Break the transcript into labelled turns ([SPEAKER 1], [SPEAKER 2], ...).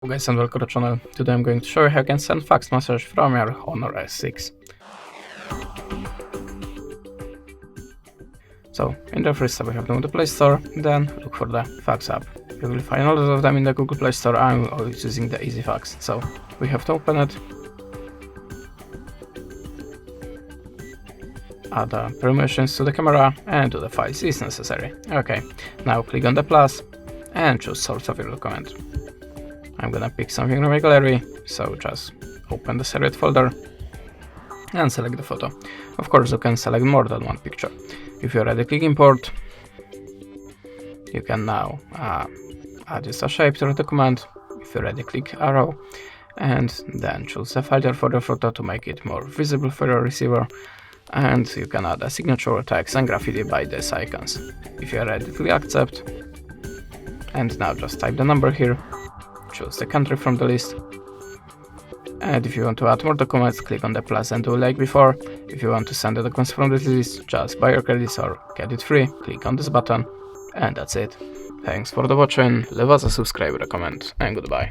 [SPEAKER 1] Hello guys and welcome to the channel. Today I'm going to show you how you can send fax message from your Honor S6. So in the first step we have to go to the Play Store, then look for the fax app. You will find a lot of them in the Google Play Store. I'm always using the Easy Fax. So we have to open it, add the permissions to the camera and to the files if necessary. Okay, now click on the plus and choose source of your document. I'm gonna pick something from my gallery, so just open the Select folder and select the photo. Of course, you can select more than one picture. If you already click import, you can now adjust the shape to the document. If you already click arrow, and then choose the filter for the photo to make it more visible for your receiver. And you can add a signature, text, and graffiti by these icons. If you already click accept, and now just type the number here. Choose the country from the list, and if you want to add more documents, click on the plus and do like before. If you want to send the documents from this list, just buy your credits or get it free, click on this button, and that's it. Thanks for the watching, leave us a subscribe, a comment, and goodbye.